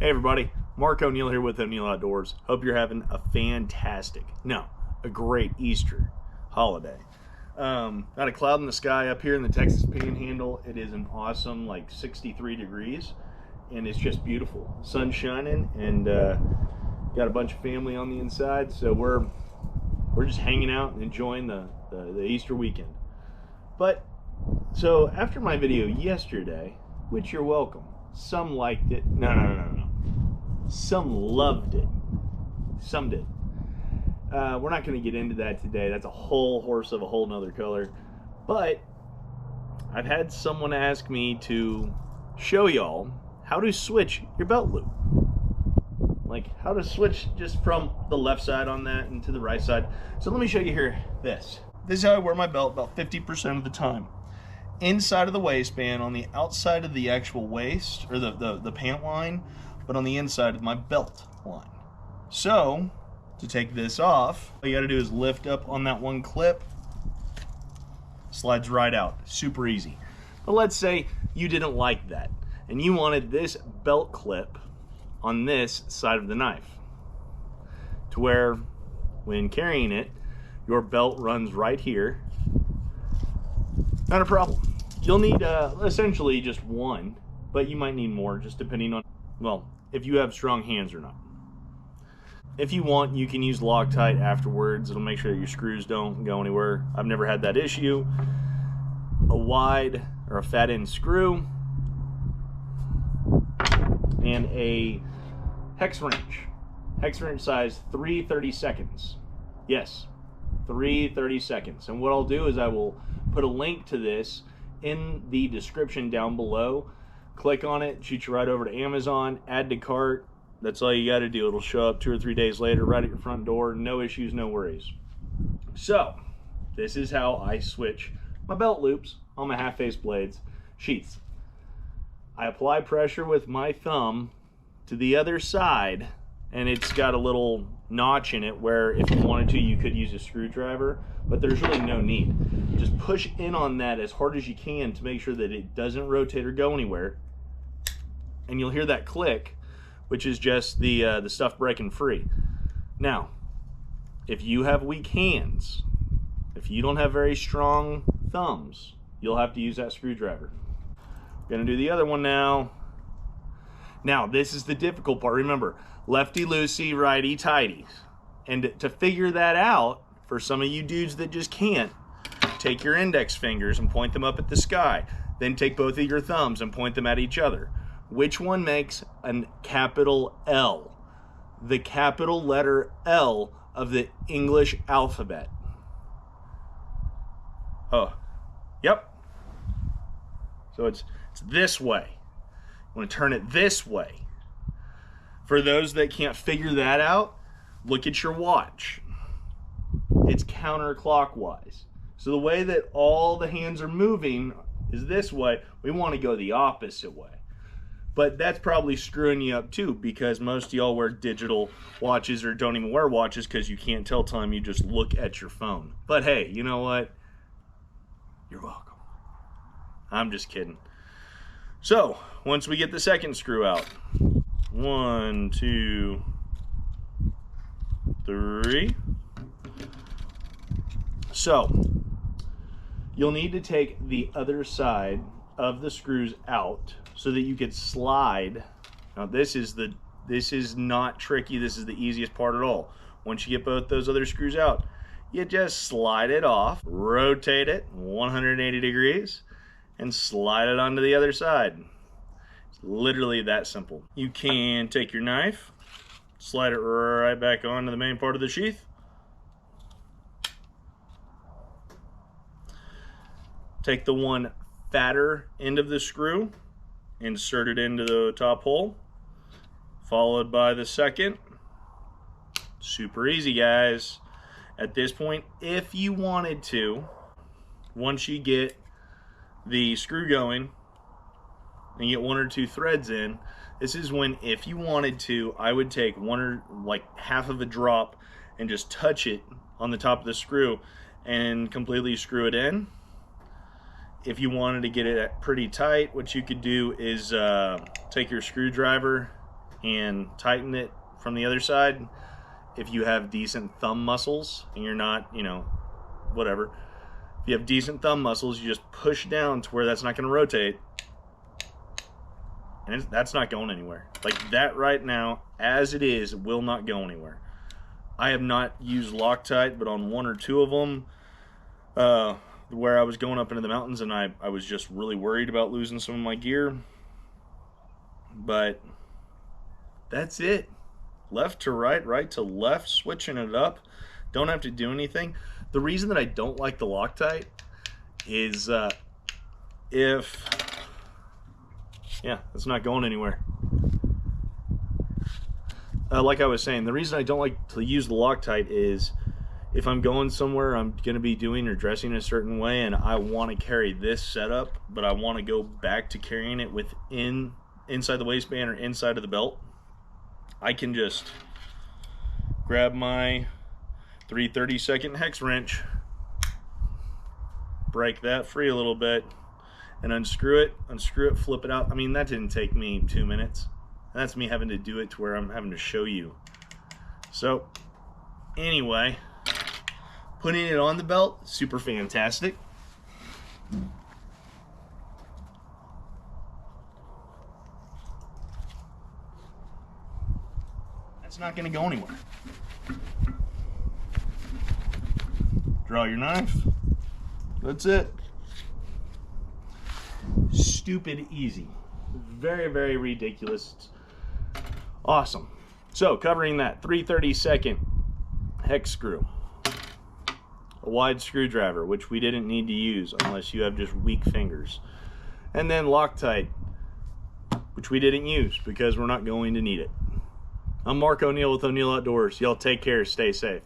Hey everybody, Mark O'Neill here with O'Neill Outdoors. Hope you're having a fantastic, a great Easter holiday. Got a cloud in the sky up here in the Texas Panhandle. It is an awesome, 63 degrees, and it's just beautiful. Sun's shining, and got a bunch of family on the inside, so we're just hanging out and enjoying the Easter weekend. But so after my video yesterday, which you're welcome, some liked it. No. Some loved it. Some did. We're not going to get into that today. That's a whole horse of a whole nother color. But I've had someone ask me to show y'all how to switch your belt loop. Like how to switch just from the left side on that and to the right side. So let me show you here this. This is how I wear my belt about 50% of the time. Inside of the waistband, on the outside of the actual waist, or the pant line, but on the inside of my belt line. So, to take this off, all you gotta do is lift up on that one clip, slides right out, super easy. But let's say you didn't like that, and you wanted this belt clip on this side of the knife, to where, when carrying it, your belt runs right here. Not a problem. You'll need essentially just one, but you might need more, just depending on, well, if you have strong hands or not. If you want, you can use Loctite afterwards. It'll make sure that your screws don't go anywhere. I've never had that issue. A wide or a fat end screw, and a hex wrench. Hex wrench size 3/32. Yes, 3/32. And what I'll do is I will put a link to this in the description down below. Click on it, shoot you right over to Amazon, add to cart. That's all you got to do. It'll show up 2 or 3 days later right at your front door. No issues, no worries. So this is how I switch my belt loops on my half-face blades sheaths. I apply pressure with my thumb to the other side, and it's got a little notch in it where if you wanted to, you could use a screwdriver, but there's really no need. Just push in on that as hard as you can to make sure that it doesn't rotate or go anywhere. And you'll hear that click, which is just the stuff breaking free. Now, if you have weak hands, if you don't have very strong thumbs, you'll have to use that screwdriver. We're gonna do the other one now. Now, this is the difficult part. Remember, lefty loosey, righty tighty. And to figure that out, for some of you dudes that just can't, take your index fingers and point them up at the sky. Then take both of your thumbs and point them at each other. Which one makes a capital L? The capital letter L of the English alphabet. Oh, yep. So it's this way. You want to turn it this way. For those that can't figure that out, look at your watch. It's counterclockwise. So the way that all the hands are moving is this way. We want to go the opposite way. But that's probably screwing you up too, because most of y'all wear digital watches or don't even wear watches because you can't tell time, you just look at your phone. But hey, you know what? You're welcome. I'm just kidding. So, once we get the second screw out, 1, 2, 3. So, you'll need to take the other side of the screws out so that you could slide. Now this is not tricky. This is the easiest part at all. Once you get both those other screws out, you just slide it off, rotate it 180 degrees, and slide it onto the other side. It's literally that simple. You can take your knife, slide it right back onto the main part of the sheath. Take the one fatter end of the screw, insert it into the top hole, followed by the second. Super easy, guys. At this point, if you wanted to, once you get the screw going and you get 1 or 2 threads in, this is when, if you wanted to, I would take half of a drop and just touch it on the top of the screw and completely screw it in. If you wanted to get it pretty tight, what you could do is take your screwdriver and tighten it from the other side. If you have decent thumb muscles and you're not, you know, whatever. If you have decent thumb muscles, you just push down to where that's not going to rotate. And that's not going anywhere. Like that right now, as it is, will not go anywhere. I have not used Loctite, but on 1 or 2 of them, where I was going up into the mountains and I was just really worried about losing some of my gear. But that's it. Left to right, right to left, switching it up. Don't have to do anything. The reason that I don't like the Loctite is it's not going anywhere. Like I was saying, the reason I don't like to use the Loctite is if I'm going somewhere I'm going to be doing or dressing a certain way and I want to carry this setup, but I want to go back to carrying it inside the waistband or inside of the belt, I can just grab my 3/32 hex wrench, break that free a little bit, and unscrew it, flip it out. I mean, that didn't take me 2 minutes. That's me having to do it to where I'm having to show you. So, anyway, putting it on the belt, super fantastic. That's not going to go anywhere. Draw your knife. That's it. Stupid easy. Very, very ridiculous. Awesome. So, covering that, 3/32 hex screw. A wide screwdriver, which we didn't need to use unless you have just weak fingers. And then Loctite, which we didn't use because we're not going to need it. I'm Mark O'Neill with O'Neill Outdoors. Y'all take care, stay safe.